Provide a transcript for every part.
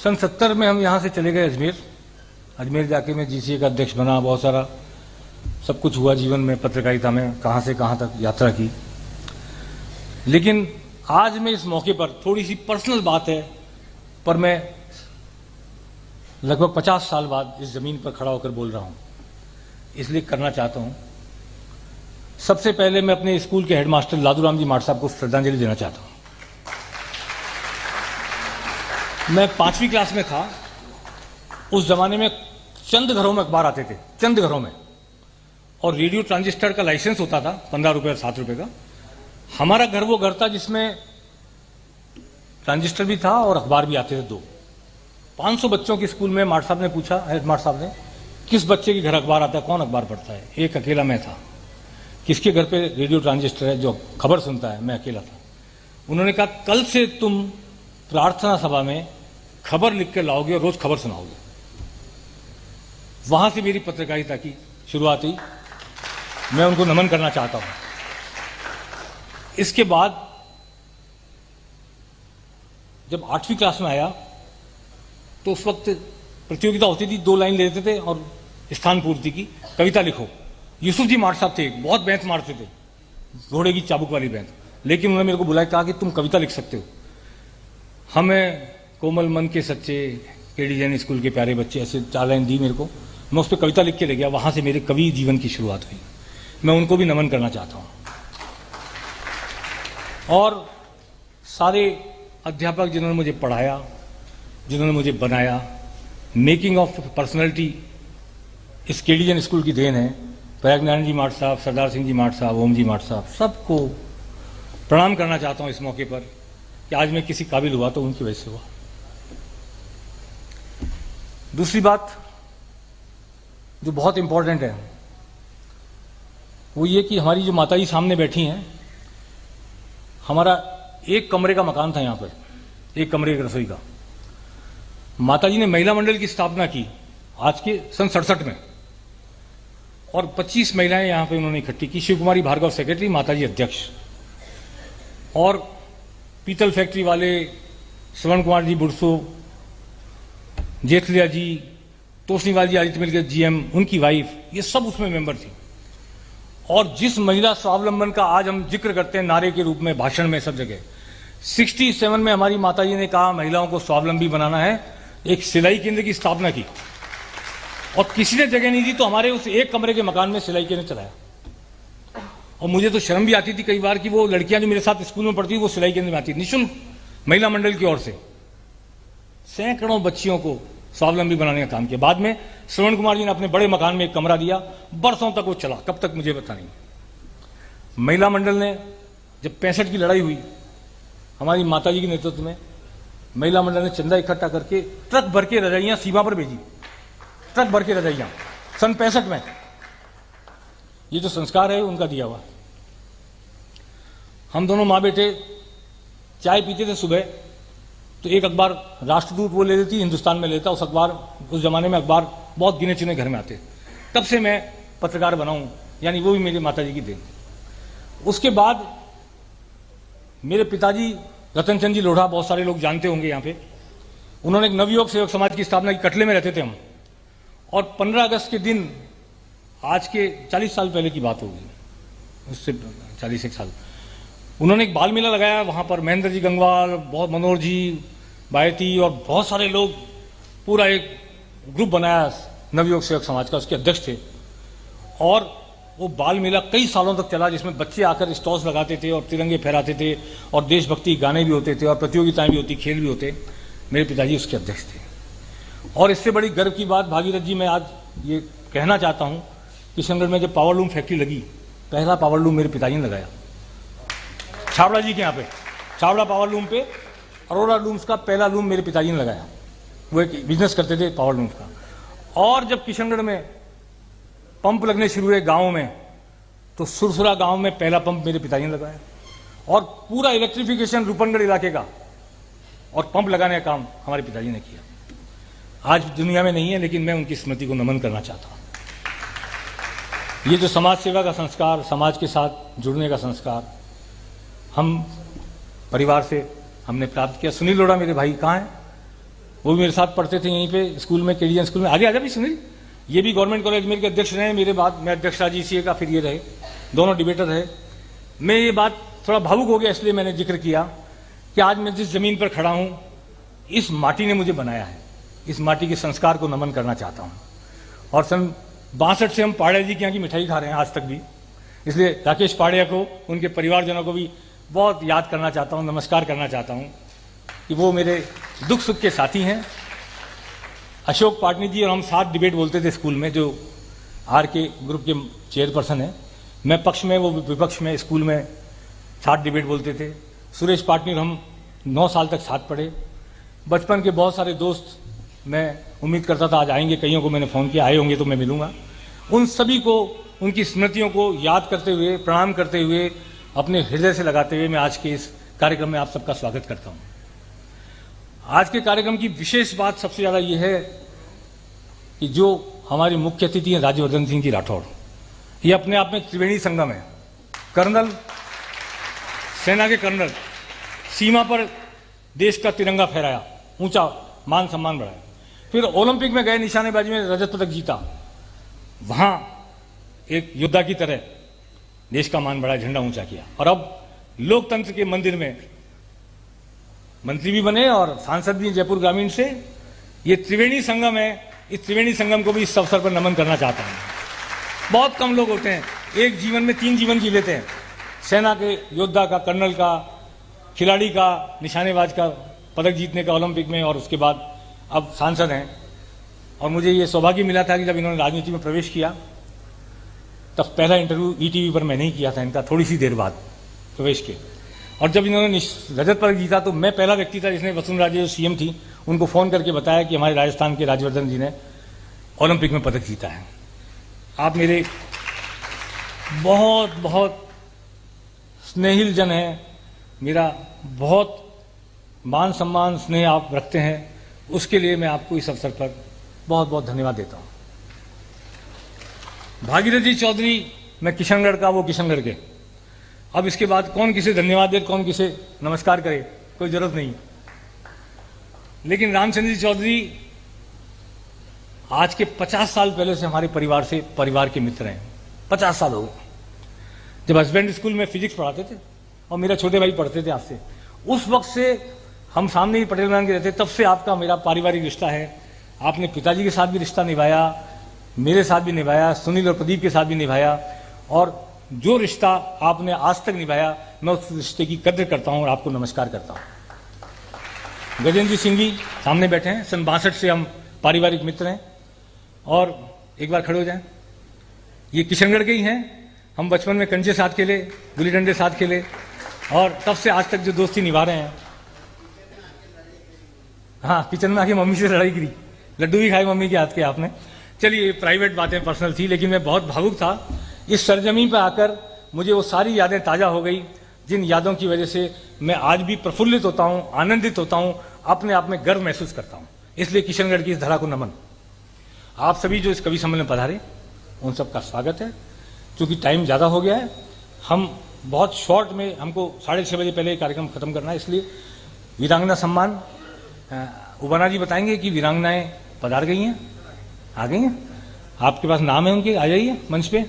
सन 70 में हम यहाँ से चले गए अजमेर जाके मैं जीसीए का अध्यक्ष बना। बहुत सारा सब कुछ हुआ जीवन में, पत्रकारिता में कहाँ से कहाँ तक यात्रा की। लेकिन आज मैं इस मौके पर, थोड़ी सी पर्सनल बात है, पर मैं लगभग 50 साल बाद इस जमीन पर खड़ा होकर बोल रहा हूँ, इसलिए करना चाहता हूँ। सबसे पहले मैं अपने स्कूल के हेडमास्टर लादूराम जी माट साहब को श्रद्धांजलि देना चाहता हूँ। मैं 5वीं क्लास में था, उस जमाने में चंद घरों में अखबार आते थे, चंद घरों में, और रेडियो ट्रांजिस्टर का लाइसेंस होता था 15 रुपये और 7 रुपये का। हमारा घर वो घर था जिसमें ट्रांजिस्टर भी था और अखबार भी आते थे 2। 500 बच्चों के स्कूल में माट साहब ने पूछा, हेड माट साहब ने, किस बच्चे के घर अखबार आता है, कौन अखबार पढ़ता है? एक अकेला मैं था। किसके घर पे रेडियो ट्रांजिस्टर है जो खबर सुनता है? मैं अकेला था। उन्होंने कहा, कल से तुम प्रार्थना सभा में खबर लिख कर लाओगे और रोज खबर सुनाओगे। वहां से मेरी पत्रकारिता की शुरुआत हुई। मैं उनको नमन करना चाहता हूं। इसके बाद जब 8वीं क्लास में आया तो उस वक्त प्रतियोगिता होती थी, 2 लाइन लेते थे और स्थान पूर्ति की कविता लिखो। यूसुफ जी माट साहब थे, बहुत बैंत मारते थे, घोड़े की चाबुक वाली बैंत, लेकिन उन्होंने मेरे को बुलाया, कहा कि तुम कविता लिख सकते हो। हमें कोमल मन के सच्चे केडी जैन स्कूल के प्यारे बच्चे, ऐसे 4 लाइन दी मेरे को। मैं उस पर कविता लिख के ले गया। वहां से मेरे कवि जीवन की शुरुआत हुई। मैं उनको भी नमन करना चाहता हूं। और सारे अध्यापक जिन्होंने मुझे पढ़ाया, जिन्होंने मुझे बनाया, मेकिंग ऑफ पर्सनैलिटी इस केडी जैन स्कूल की देन है। प्रयागनारायण जी माट साहब, सरदार सिंह जी माट साहब, ओम जी माट साहब, सबको प्रणाम करना चाहता हूं इस मौके पर कि आज मैं किसी काबिल हुआ तो उनकी वजह से हुआ। दूसरी बात जो बहुत इंपॉर्टेंट है वो ये कि हमारी जो माताजी सामने बैठी हैं, हमारा 1 कमरे का मकान था यहां पर, 1 कमरे की रसोई का। माताजी ने महिला मंडल की स्थापना की आज के सन 67 में, और 25 महिलाएं यहां पे उन्होंने इकट्ठी की। शिव कुमारी भार्गव सेक्रेटरी, माताजी अध्यक्ष। और पीतल फैक्ट्री वाले श्रवण कुमार जी बुरसो, जेठलिया जी, तोशनीवाल जी आदित्य मिल के जीएम, उनकी वाइफ, ये सब उसमें मेंबर थी। और जिस महिला स्वावलंबन का आज हम जिक्र करते हैं नारे के रूप में, भाषण में, सब जगह, 67 में हमारी माताजी ने कहा महिलाओं को स्वावलंबी बनाना है, एक सिलाई केंद्र की स्थापना की। और किसी ने जगह नहीं दी तो हमारे उस 1 कमरे के मकान में सिलाई केंद्र चलाया। और मुझे तो शर्म भी आती थी कई बार कि वो लड़कियां जो मेरे साथ स्कूल में पढ़ती थी वो सिलाई केंद्र में आती, निःशुल्क महिला मंडल की ओर से। सैकड़ों बच्चियों को स्वावलंबी बनाने का काम किया। बाद में श्रवण कुमार जी ने अपने बड़े मकान में एक कमरा दिया, बरसों तक वो चला, कब तक मुझे पता नहीं। महिला मंडल ने जब 65 की लड़ाई हुई, हमारी माताजी के नेतृत्व में महिला मंडल ने चंदा इकट्ठा करके ट्रक भर के रजाइयां सीमा पर भेजी, ट्रक भर के रजाइयां, सन 65 में। ये जो संस्कार है उनका दिया हुआ। हम दोनों माँ बेटे चाय पीते थे सुबह, तो एक अखबार राष्ट्रदूत वो ले लेती, हिंदुस्तान में लेता। उस अखबार, उस जमाने में अखबार बहुत गिने चुने घर में आते। तब से मैं पत्रकार बना हूं, यानी वो भी मेरी माताजी की देन। उसके बाद मेरे पिताजी रतन चंद जी लोढ़ा, बहुत सारे लोग जानते होंगे यहाँ पे, उन्होंने एक नवयुवक सेवक समाज की स्थापना की। कटले में रहते थे हम, और 15 अगस्त के दिन, आज के 40 साल पहले की बात होगी, उससे 41 साल, उन्होंने एक बाल मेला लगाया वहां पर। महेंद्र जी गंगवाल, बहुत मनोहर जी बायती और बहुत सारे लोग, पूरा एक ग्रुप बनाया नवयुवक सेवक समाज का, उसके अध्यक्ष थे। और वो बाल मेला कई सालों तक चला, जिसमें बच्चे आकर स्टॉल्स लगाते थे और तिरंगे फहराते थे, और देशभक्ति गाने भी होते थे और प्रतियोगिताएं भी होती, खेल भी होते। मेरे पिताजी उसके अध्यक्ष थे। और इससे बड़ी गर्व की बात, भागीरथ जी, मैं आज ये कहना चाहता हूं, किशनगढ़ में जब पावर लूम फैक्ट्री लगी, पहला पावर लूम मेरे पिताजी ने लगाया, छावड़ा जी के यहाँ पे, छावड़ा पावर लूम पे अरोड़ा लूम्स का पहला लूम मेरे पिताजी ने लगाया। वो एक बिजनेस करते थे पावर लूम्स का। और जब किशनगढ़ में पंप लगने शुरू हुए गाँव में, तो सुरसुरा गांव में पहला पंप मेरे पिताजी ने लगाया। और पूरा इलेक्ट्रिफिकेशन रूपनगढ़ इलाके का और पंप लगाने का काम हमारे पिताजी ने किया। आज दुनिया में नहीं है, लेकिन मैं उनकी स्मृति को नमन करना चाहता हूं। ये जो समाज सेवा का संस्कार, समाज के साथ जुड़ने का संस्कार, हम परिवार से हमने प्राप्त किया। सुनील लोढ़ा मेरे भाई कहाँ हैं? वो भी मेरे साथ पढ़ते थे यहीं पे स्कूल में, केडीएन स्कूल में। आगे आजा भी सुनील, ये भी गवर्नमेंट कॉलेज अजमेर के अध्यक्ष रहे मेरे बाद, मैं अध्यक्ष राजीसीए का, फिर ये रहे, दोनों डिबेटर रहे। मैं ये बात थोड़ा भावुक हो गया इसलिए मैंने जिक्र किया कि आज मैं जिस जमीन पर खड़ा हूं, इस माटी ने मुझे बनाया है, इस माटी के संस्कार को नमन करना चाहता हूं। और सन 62 से हम पाड़िया जी के यहाँ की मिठाई खा रहे हैं आज तक भी, इसलिए राकेश पाड़िया को, उनके परिवारजनों को भी बहुत याद करना चाहता हूं, नमस्कार करना चाहता हूं कि वो मेरे दुख सुख के साथी हैं। अशोक पाटनी जी और हम साथ डिबेट बोलते थे स्कूल में, जो आर के ग्रुप के चेयरपर्सन हैं, मैं पक्ष में वो विपक्ष में, स्कूल में साथ डिबेट बोलते थे। सुरेश पाटनी और हम 9 साल तक साथ पढ़े। बचपन के बहुत सारे दोस्त, मैं उम्मीद करता था आज आएंगे, कईयों को मैंने फ़ोन किया, आए होंगे तो मैं मिलूंगा। उन सभी को, उनकी स्मृतियों को याद करते हुए, प्रणाम करते हुए, अपने हृदय से लगाते हुए मैं आज के इस कार्यक्रम में आप सबका स्वागत करता हूं। आज के कार्यक्रम की विशेष बात सबसे ज़्यादा ये है कि जो हमारे मुख्य अतिथि हैं राज्यवर्धन सिंह जी राठौड़, ये अपने आप में त्रिवेणी संगम है। कर्नल, सेना के कर्नल, सीमा पर देश का तिरंगा फहराया, ऊंचा मान सम्मान बढ़ाया, फिर ओलंपिक में गए, निशानेबाजी में रजत पदक जीता, वहां एक योद्धा की तरह देश का मान बढ़ाया, झंडा ऊंचा किया, और अब लोकतंत्र के मंदिर में मंत्री भी बने और सांसद भी जयपुर ग्रामीण से। ये त्रिवेणी संगम है, इस त्रिवेणी संगम को भी इस अवसर पर नमन करना चाहता हूं। बहुत कम लोग होते हैं एक जीवन में 3 जीवन जी लेते हैं, सेना के योद्धा का, कर्नल का, खिलाड़ी का, निशानेबाज का, पदक जीतने का ओलंपिक में, और उसके बाद अब सांसद हैं। और मुझे ये सौभाग्य मिला था कि जब इन्होंने राजनीति में प्रवेश किया, तब पहला इंटरव्यू ईटीवी पर मैंने ही किया था इनका, थोड़ी सी देर बाद प्रवेश के। और जब इन्होंने रजत पदक जीता तो मैं पहला व्यक्ति था जिसने वसुंधरा राजे जो सीएम थी उनको फ़ोन करके बताया कि हमारे राजस्थान के राज्यवर्धन जी ने ओलंपिक में पदक जीता है। आप मेरे बहुत बहुत स्नेहिल जन हैं, मेरा बहुत मान सम्मान स्नेह आप रखते हैं, उसके लिए मैं आपको इस अवसर पर बहुत बहुत धन्यवाद देता हूं। भागीरथी चौधरी, मैं किशनगढ़ का, वो किशनगढ़ के। अब इसके बाद कौन किसे धन्यवाद दे, कौन किसे नमस्कार करे, कोई जरूरत नहीं। लेकिन रामचंद्र जी चौधरी आज के 50 साल पहले से हमारे परिवार के मित्र हैं। 50 साल हो गए। जब हस्बैंड स्कूल में फिजिक्स पढ़ाते थे और मेरा छोटे भाई पढ़ते थे आपसे, उस वक्त से हम सामने ही पटेल मैदान के रहते, तब से आपका मेरा पारिवारिक रिश्ता है। आपने पिताजी के साथ भी रिश्ता निभाया, मेरे साथ भी निभाया, सुनील और प्रदीप के साथ भी निभाया, और जो रिश्ता आपने आज तक निभाया, मैं उस रिश्ते की कद्र करता हूं और आपको नमस्कार करता हूं। गजेंद्र सिंह जी सामने बैठे हैं, सन 62 से हम पारिवारिक मित्र हैं। और एक बार खड़े हो जाएं, ये किशनगढ़ के ही हैं। हम बचपन में कंचे साथ खेले, गुल्ली डंडे साथ खेले, और तब से आज तक जो दोस्ती निभा रहे हैं। हाँ, किचन में आके मम्मी से लड़ाई करी, लड्डू भी खाए मम्मी के हाथ के आपने। चलिए, प्राइवेट बातें पर्सनल थी, लेकिन मैं बहुत भावुक था। इस सरजमी पर आकर मुझे वो सारी यादें ताज़ा हो गई, जिन यादों की वजह से मैं आज भी प्रफुल्लित होता हूँ, आनंदित होता हूँ, अपने आप में गर्व महसूस करता हूँ। इसलिए किशनगढ़ की इस धरा को नमन। आप सभी जो इस कवि सम्मेलन में पधारे, उन सबका स्वागत है। क्योंकि टाइम ज़्यादा हो गया है, हम बहुत शॉर्ट में, हमको 6:30 बजे पहले कार्यक्रम खत्म करना है, इसलिए वीरांगना सम्मान उबाना जी बताएंगे कि वीरांगनाएं पधार गई हैं, आ गई हैं। आपके पास नाम है उनके, आ जाइए मंच पे,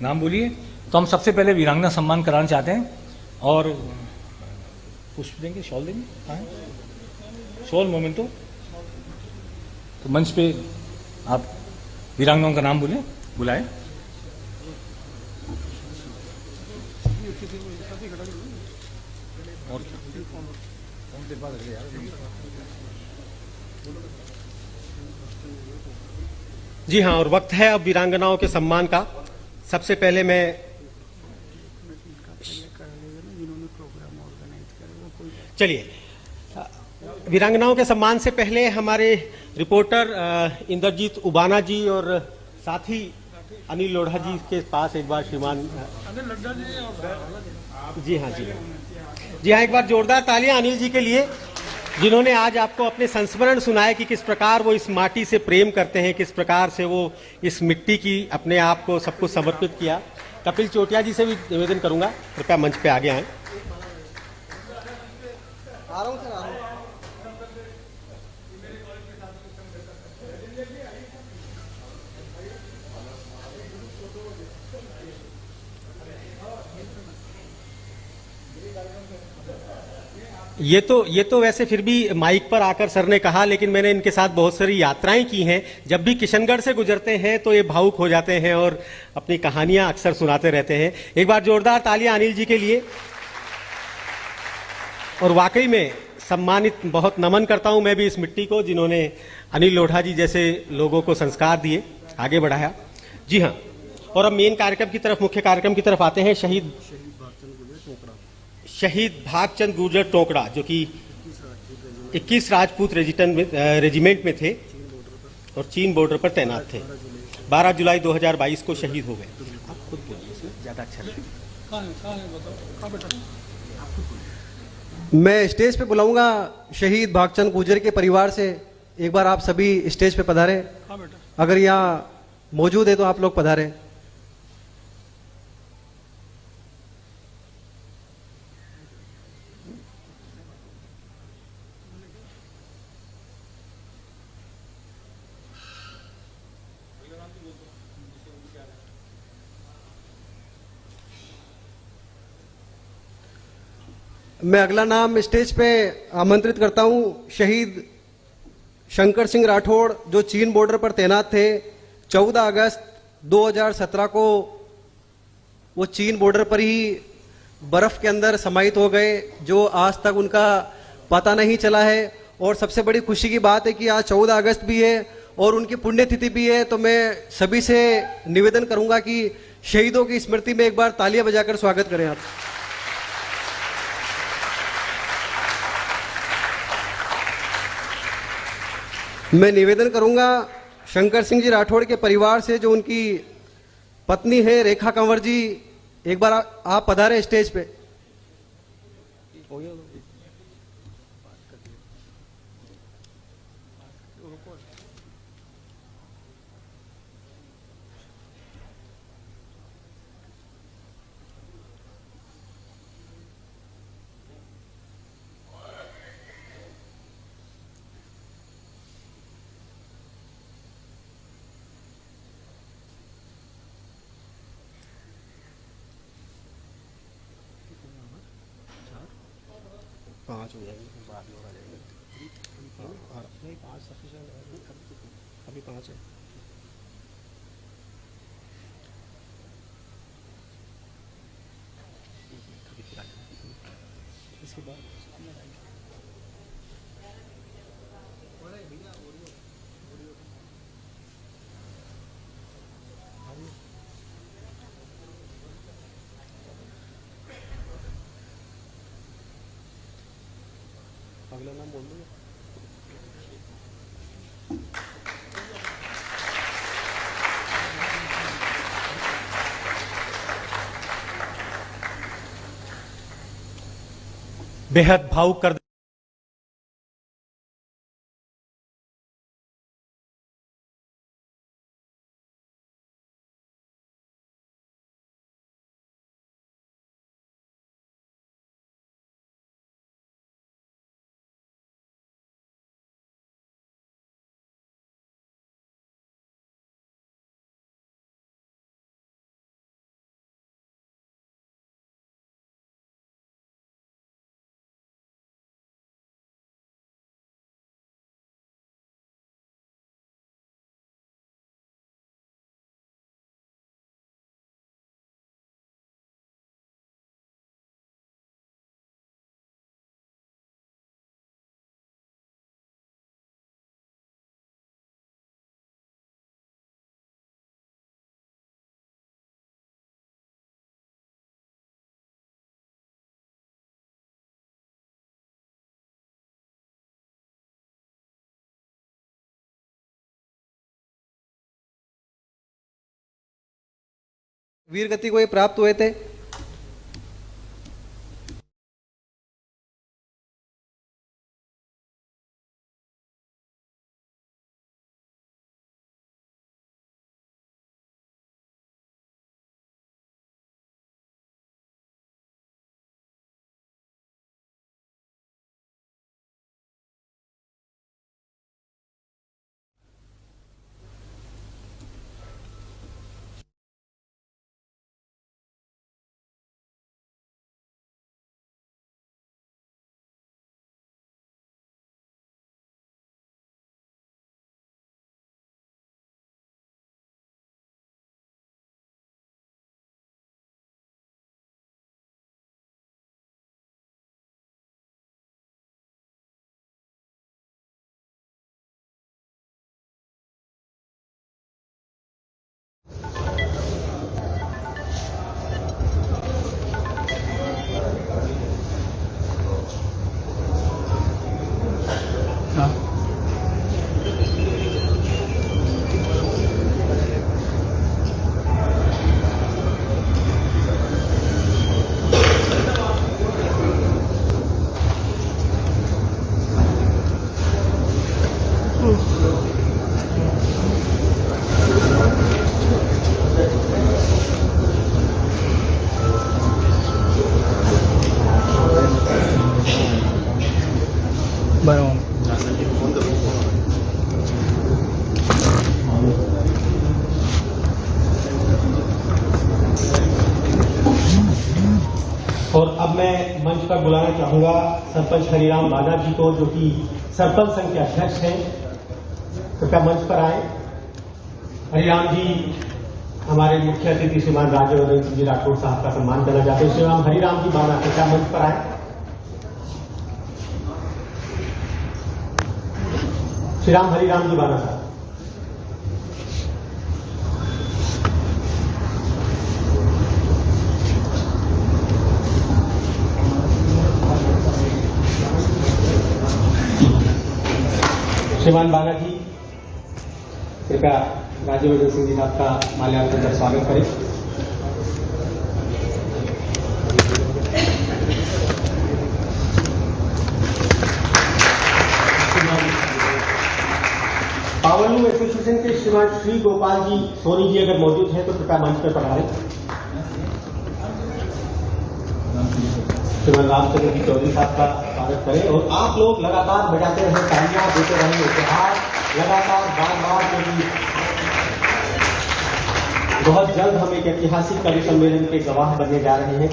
नाम बोलिए। तो हम सबसे पहले वीरांगना सम्मान कराना चाहते हैं, और पुष्प देंगे, शॉल देंगे, हाँ शॉल मोमेंटो। तो मंच पे आप वीरांगनाओं का नाम बुलाएं। जी हाँ, और वक्त है अब वीरांगनाओं के सम्मान का। सबसे पहले मैं चलिए, वीरांगनाओं के सम्मान से पहले हमारे रिपोर्टर इंद्रजीत उबाना जी और साथी अनिल लोढ़ा जी के पास एक बार श्रीमान जी हाँ एक बार जोरदार तालियां अनिल जी के लिए, जिन्होंने आज आपको अपने संस्मरण सुनाए कि किस प्रकार वो इस माटी से प्रेम करते हैं, किस प्रकार से वो इस मिट्टी की अपने आप को सब कुछ समर्पित किया। कपिल चोटिया जी से भी निवेदन करूंगा, कृपया मंच पे आगे आएं। ये तो वैसे फिर भी माइक पर आकर सर ने कहा, लेकिन मैंने इनके साथ बहुत सारी यात्राएं की हैं। जब भी किशनगढ़ से गुजरते हैं तो ये भावुक हो जाते हैं और अपनी कहानियां अक्सर सुनाते रहते हैं। एक बार जोरदार तालियां अनिल जी के लिए। और वाकई में सम्मानित, बहुत नमन करता हूं मैं भी इस मिट्टी को, जिन्होंने अनिल लोढ़ा जी जैसे लोगों को संस्कार दिए, आगे बढ़ाया। जी हाँ, और अब मेन कार्यक्रम की तरफ, मुख्य कार्यक्रम की तरफ आते हैं। शहीद भागचंद गुर्जर टोकड़ा, जो कि 21 राजपूत रेजिमेंट में थे और चीन बॉर्डर पर तैनात थे। 12 जुलाई 2022 को शहीद हो गए। आप खुद बोलिए, इसमें ज्यादा अच्छा लगेगा। मैं स्टेज पे बुलाऊंगा शहीद भागचंद गुर्जर के परिवार से। एक बार आप सभी स्टेज पे पधारें। अगर यहाँ मौजूद है तो आप लोग पधारें। मैं अगला नाम स्टेज पे आमंत्रित करता हूं शहीद शंकर सिंह राठौड़, जो चीन बॉर्डर पर तैनात थे। 14 अगस्त 2017 को वो चीन बॉर्डर पर ही बर्फ के अंदर समाहित हो गए, जो आज तक उनका पता नहीं चला है। और सबसे बड़ी खुशी की बात है कि आज 14 अगस्त भी है और उनकी पुण्यतिथि भी है। तो मैं सभी से निवेदन करूंगा कि शहीदों की स्मृति में एक बार तालियां बजाकर स्वागत करें आप। मैं निवेदन करूंगा शंकर सिंह जी राठौड़ के परिवार से, जो उनकी पत्नी है रेखा कंवर जी, एक बार आप पधारे स्टेज पे। पाँच हो जाएंगे, बाद में और आ जाएंगे। नहीं, पाँच सफिशिएंट है, अभी पाँच है। इसके बाद अगला नाम बोल दो। बेहद भावुक कर वीर गति को ये प्राप्त हुए थे। और अब मैं मंच पर बुलाना चाहूंगा सरपंच हरिराम बाना जी को, जो कि सरपंच संघ के अध्यक्ष हैं। कृपया मंच पर आए। हरिराम जी हमारे मुख्य अतिथि श्रीमान राज्यवर्धन सिंह जी राठौड़ साहब का सम्मान करना चाहते हैं। श्रीराम हरिराम जी बाना कृपया मंच पर आए। श्रीराम हरिराम जी बाना साहब। श्रीमान बाना जी कृपया राज्यवर्धन सिंह जी साहब का माल्यार्पण कर स्वागत करें। पावरलूम एसोसिएशन के श्रीमान श्री गोपाल जी सोनी जी अगर मौजूद हैं तो कृपया मंच पर पधारें। श्रीमान रामचंद्र जी चौधरी साहब का स्वागत करें। और आप लोग लगातार बजाते रहें, तालियां देते रहें, उपहार लगातार बार बार, क्योंकि बहुत जल्द हम एक ऐतिहासिक कवि सम्मेलन के गवाह बनने जा रहे हैं।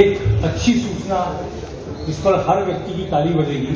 एक अच्छी सूचना, इस पर हर व्यक्ति की ताली बजेगी।